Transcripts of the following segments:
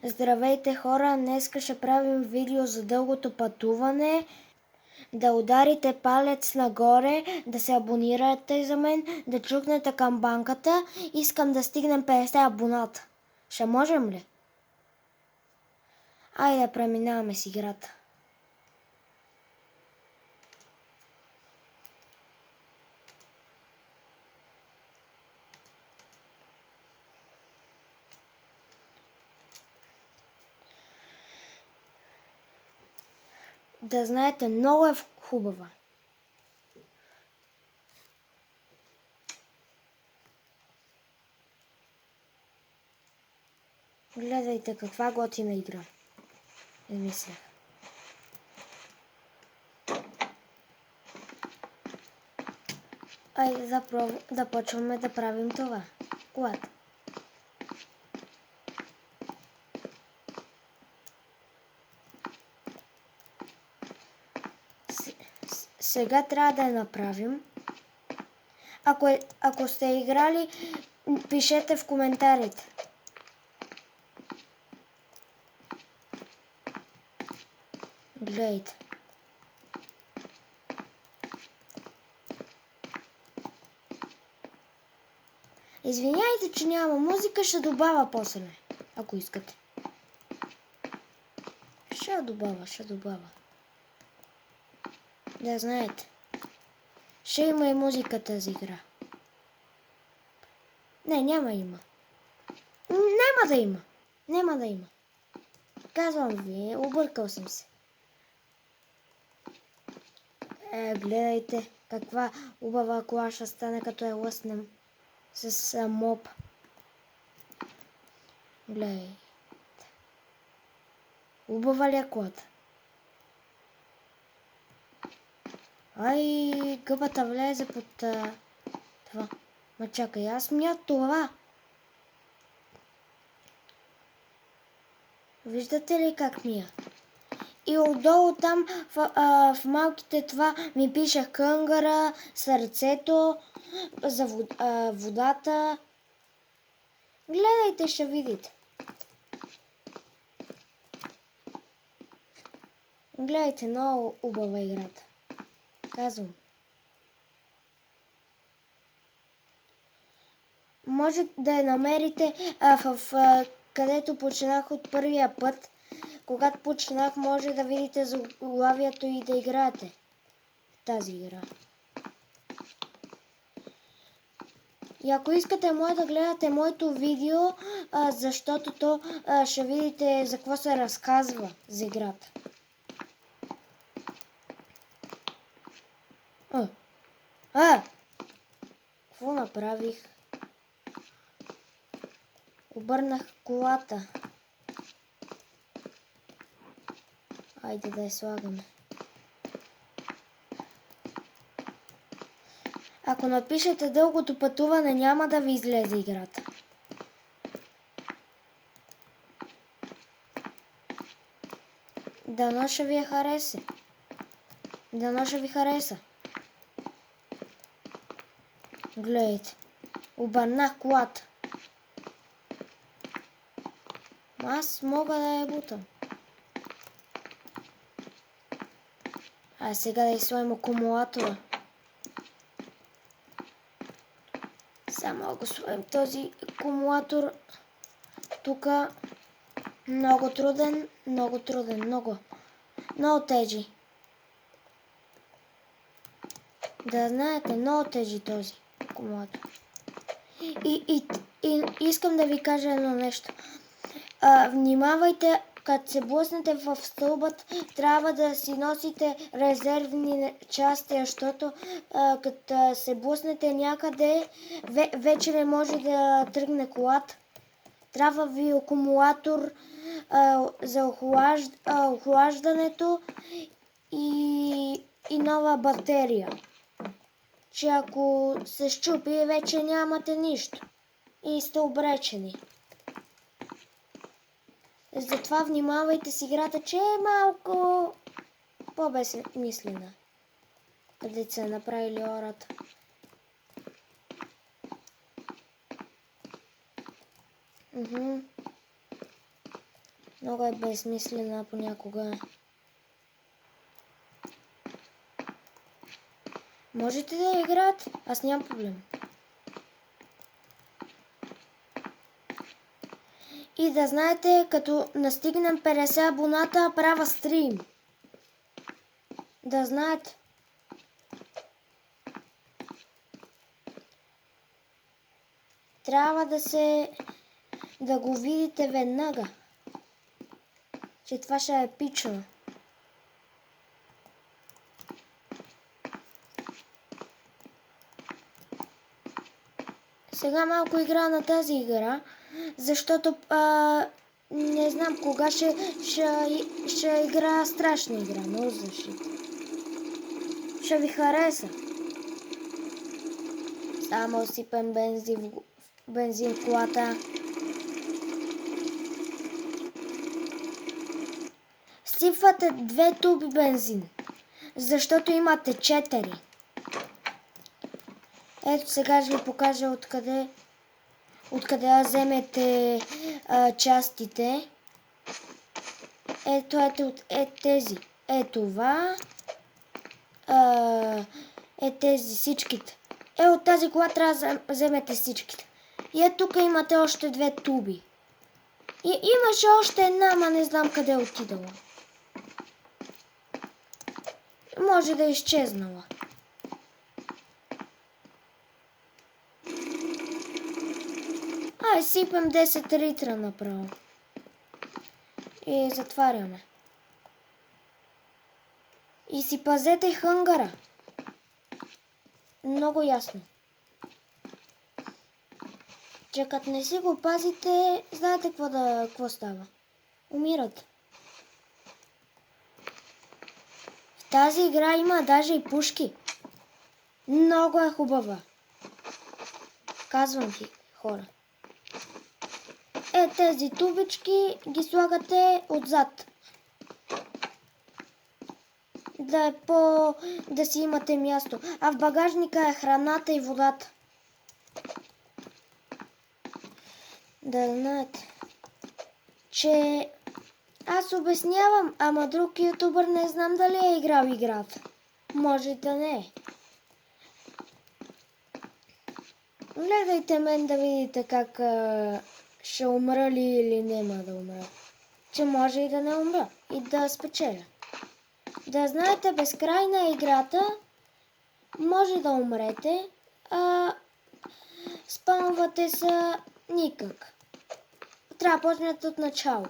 Здравейте хора, днес ще правим видео за дългото пътуване. Да ударите палец нагоре, да се абонирате за мен, да чукнете камбанката. Искам да стигнем 50 абоната. Ще можем ли? Айде да преминаваме с играта. Да знаете, много е хубава. Гледайте каква готина игра. Мисля. Айде да почваме да правим това. Когато? Сега трябва да я направим. Ако сте играли, пишете в коментарите. Гледайте. Извиняйте, че няма музика, ще добавя после, ако искате. Ще добавя. Да знаете. Ще има и музика тази игра. Не, няма има. Няма да има. Казвам ви, объркал съм се. Гледайте каква убава кола ще стане, като я лъснем с моб. Гледай. Убава ли е колата? Ай, гъбата влезе под това. Ма чакай, аз мя това. Виждате ли как мия? И отдолу там в малките това ми пише кънгара, сърцето, за водата. Гледайте, ще видите. Гледайте, много убава играта. Казвам. Може да я намерите където починах от първия път. Когато починах, може да видите заглавието и да играете тази игра. И ако искате да гледате моето видео, защото то ще видите за какво се разказва за играта. Какво направих? Обърнах колата. Айде да я слагаме. Ако напишете дългото пътуване, няма да ви излезе играта. Дано ще ви хареса. Гледайте. Обърнах колата. Аз мога да я бутам. Сега да изслоим акумулатора. Само го слоим този акумулатор. Тук много труден, много тежи. Да знаете, много тежи този акумулатор. И искам да ви кажа едно нещо. Внимавайте, като се блъснете в стълбът, трябва да си носите резервни части, защото като се блъснете някъде, вече не може да тръгне колата. Трябва ви акумулатор за охлаждането и нова батерия. Че ако се счупи, вече нямате нищо и сте обречени. Затова внимавайте с играта, че е малко по-безмислена. Къде се направили ората. Много е безсмислена понякога. Можете да играете? Аз нямам проблем. И да знаете, като настигнем 50 абоната, правя стрим. Да знаете. Трябва да го видите веднага. Че това ще е епично. Сега малко игра на тази игра, защото не знам кога ще игра страшна игра, но защита. Ще ви хареса. Само сипем бензин в колата. Сипвате 2 туби бензин, защото имате 4. Ето сега ще ви покажа откъде да вземете частите. Ето тези. Това. Тези всичките. От тази кола трябва да вземете всичките. И тук имате още 2 туби. И имаше още една, ама не знам къде е отидала. Може да е изчезнала. Сипем 10 литра направо. И затваряме. И си пазете хънгъра. Много ясно. Че като не си го пазите, знаете какво става. Умират. В тази игра има даже и пушки. Много е хубава. Казвам ви, хора. Тези тубички ги слагате отзад. Да си имате място. А в багажника е храната и водата. Да знаете, че аз обяснявам, ама друг ютубър не знам дали е играл играта. Може да не е. Гледайте мен да видите как ще умра ли или няма да умра. Че може и да не умра и да спечеля. Да знаете, безкрайна е играта, може да умрете, спамвате са никак. Трябва да почнете от начало.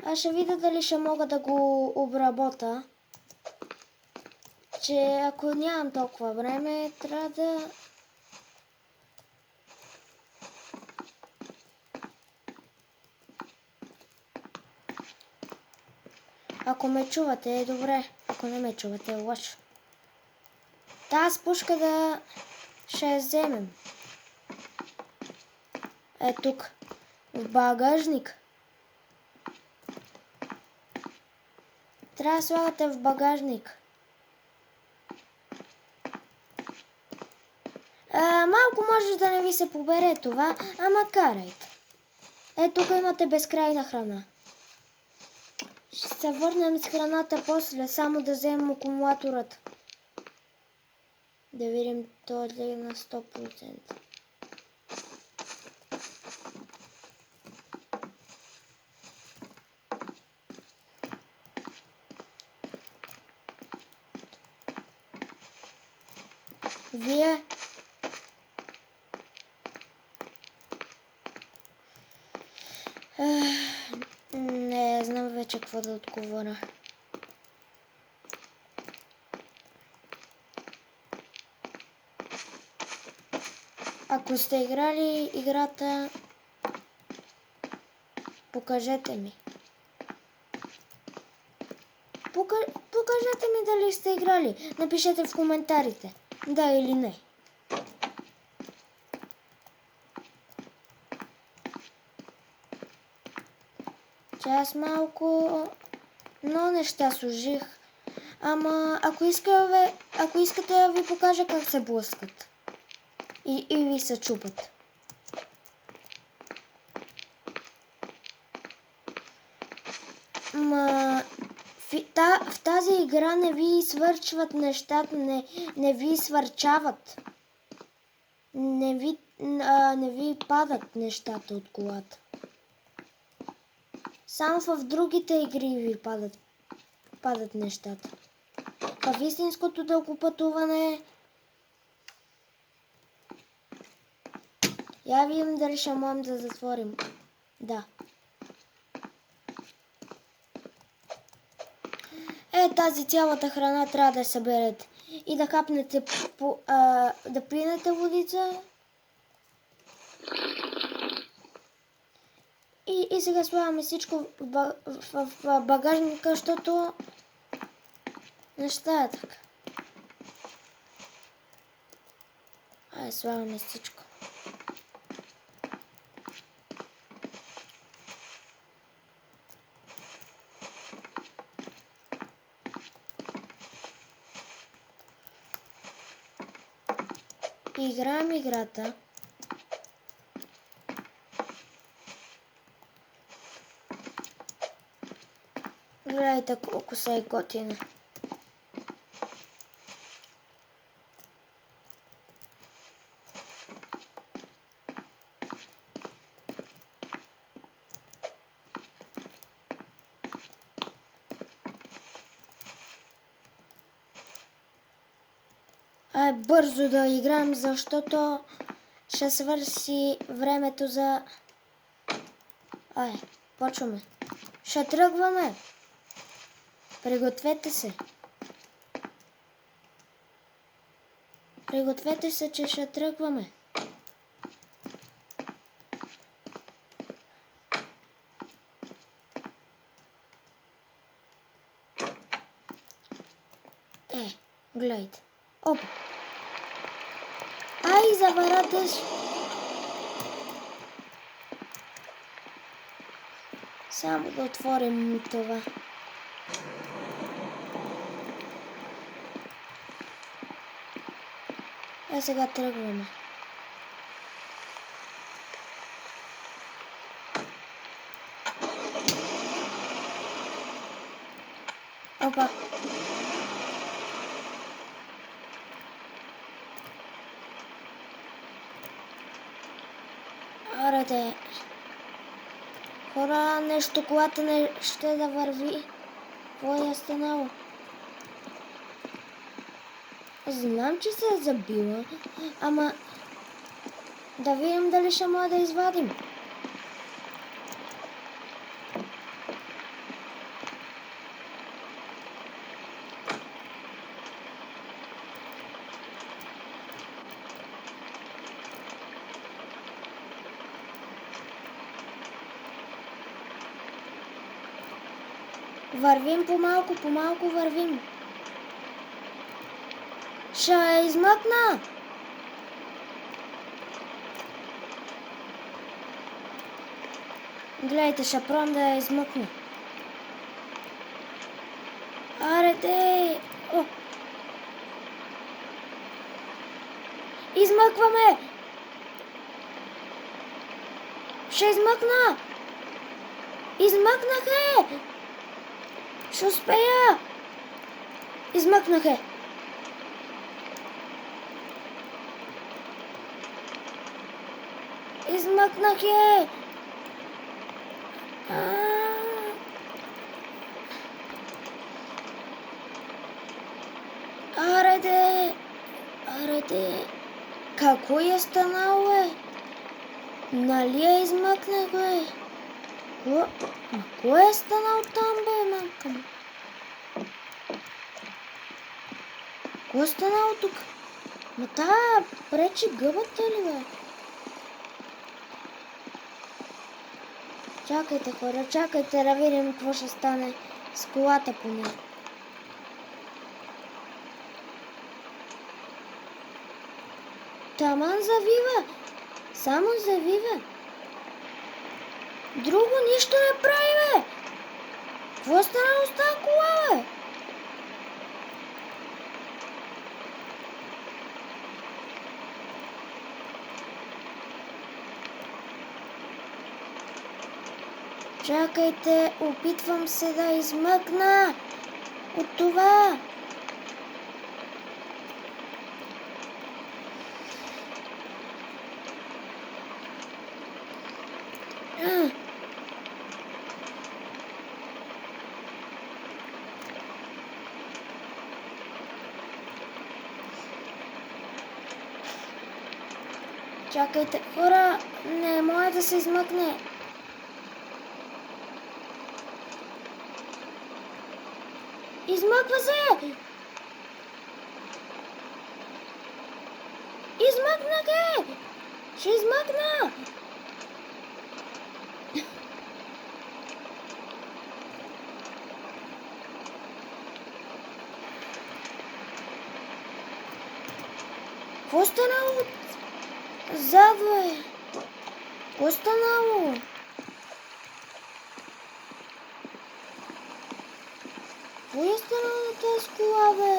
Аз ще видя дали ще мога да го обработа. Че ако нямам толкова време, трябва да... Ако ме чувате, е добре. Ако не ме чувате, е лошо. Тази пушка ще я вземем. Тук. В багажник. Трябва да слагате в багажник. Малко може да не ви се побере това, ама карайте. Тук имате безкрайна храна. Ще се върнем с храната после, само да вземем акумулаторът. Да видим то ли е на 100%. Вие не знам вече какво да отговоря. Ако сте играли играта, покажете ми. Покажете ми дали сте играли. Напишете в коментарите. Да или не. Че аз малко неща служих. Ама ако искате да ви покажа как се блъскат. и ви се чупат. В тази игра не ви свършват нещата, не ви свърчават. Не ви падат нещата от колата. Само в другите игри ви падат нещата. В истинското дългопътуване я видим дали ще можем да затворим. Да. Тази цялата храна трябва да съберете. И да капнете да пинете водица. И сега слагаме всичко в багажника, защото неща е така. Слагаме всичко. Играем играта. Гледайте колко са е готина. Бързо да играем, защото ще свърши времето за... Почваме. Ще тръгваме. Пригответе се. Пригответе се, че ще тръгваме. Гледайте. Опа. Заваратеш. Само да отворим това. Сега тръгваме. Опа. Хора, нещо колата не ще да върви. Какво е станало? Знам, че се е забила, ама да видим дали ще може да извадим. Вървим по-малко вървим. Ще измъкна! Гледайте, ще пробвам да я измъкна. Аре, О! Измъкваме! Ще измъкна! Измъкнах е! Ще успея! Измъкнах е! Измъкнах е! Аре, какво е станало, е? Нали я измъкнах, бе? Какво е станало там, бе, мамка му? Какво е станало тук? Ма тая пречи гъбата ли, бе? Чакайте, хора, чакайте да видим какво ще стане с колата по нея. Таман завива. Само завива. Друго нищо не прави, бе. Какво стана с тази кола, бе? Чакайте, опитвам се да измъкна от това. Чакайте, хора, не може да се измъкне. Измъква се! Измъкна ге! Ще измъкна! Какво станало? Задо е. Какво станало? Какво е станало на тази кола, бе?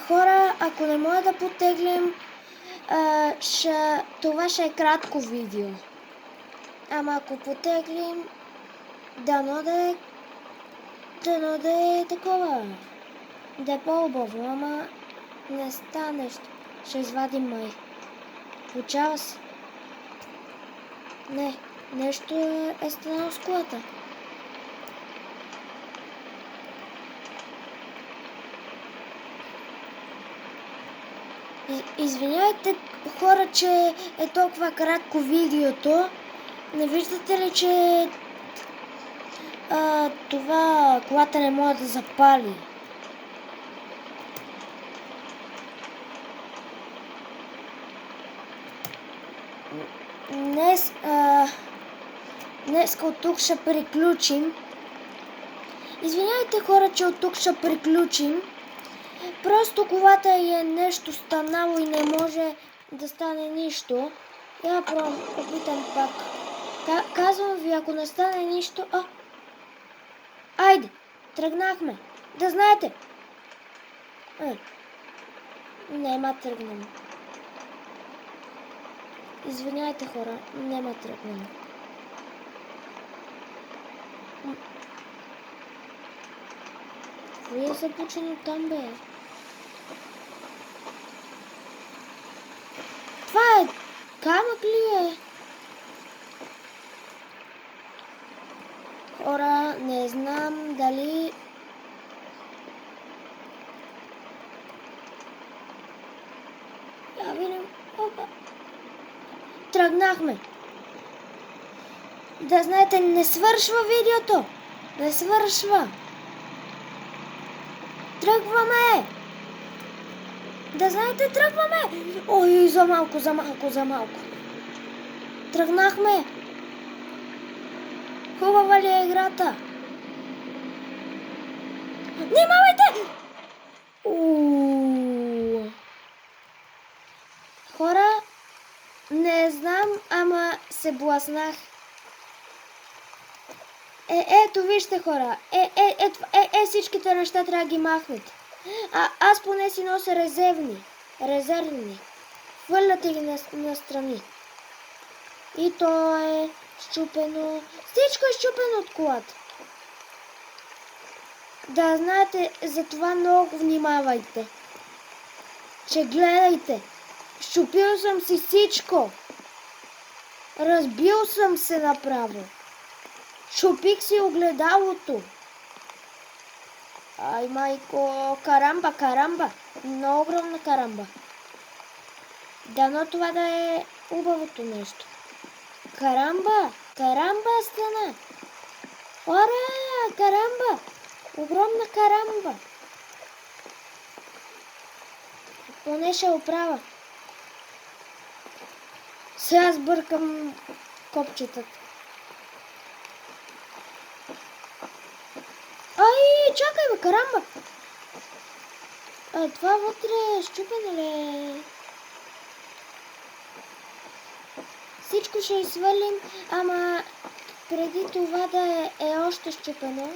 Хора, ако не може да потеглим, това ще е кратко видео. Ама ако потеглим, дано да е такова. Да е по-убаво, ама не става нещо. Ще извадим май. Получава се. Не, нещо е станало с колата. Извинявайте, хора, че е толкова кратко видеото. Не виждате ли, че това колата не може да запали? Днес от тук ще приключим. Извинявайте, хора, че от тук ще приключим. Просто колата е нещо станало и не може да стане нищо. Я опитам пак. Казвам ви, ако не стане нищо... Айде, тръгнахме. Да знаете. Нема тръгнем. Извиняйте, хора, нема тръгнем. Какво е започено там, бе? Това е камък ли е? Хора, не знам дали... Я видим. Опа. Тръгнахме. Да знаете, не свършва видеото. Не свършва. Тръгваме. Да знаете, тръгваме. Ой, за малко. Тръгнахме. Хубава ли е играта? Внимавайте! Хора, не знам, ама се блъснах. Ето вижте, хора. Всичките неща трябва да ги махнете. Аз поне си нося резервни. Хвърляте ги настрани. И то е счупено. Всичко е счупено от колата. Да знаете, за това много внимавайте. Че гледайте. Счупил съм си всичко. Разбил съм се направо. Чупих си огледалото. Ай, майко, карамба. Много огромна карамба. Дано това да е убавото нещо. Карамба стана. Ора, карамба. Огромна карамба. Поне ще оправя. Сега сбъркам копчетата. Ай, чакай бе, карамба! Това вътре е счупено ли? Всичко ще извалим, ама преди това да е още счупено.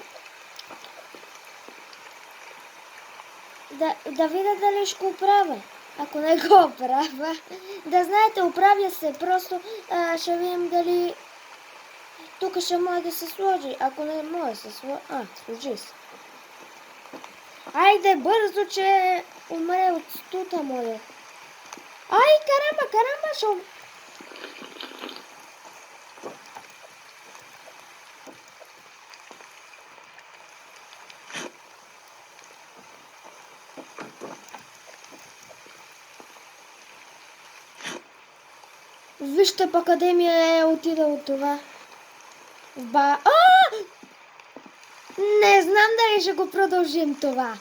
Да видя дали ще го оправя. ако не го оправя. Да знаете, оправя се. Просто ще видим дали тук ще може да се сложи. Ако не може да се сложи... Сложи се. Айде бързо, че умре от стута моя. Карамба, ще... Вижте па къде ми е отидал това. Не знам дали ще го продължим това.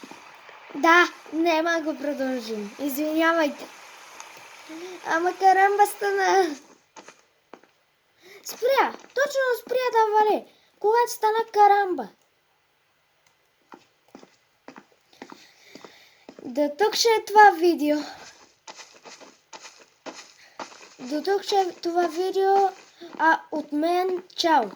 Да, няма го продължим. Извинявайте. Ама карамба стана. Спря. Точно спря да вали. Когато стана карамба. До тук ще е това видео. До тук ще е това видео. От мен чао.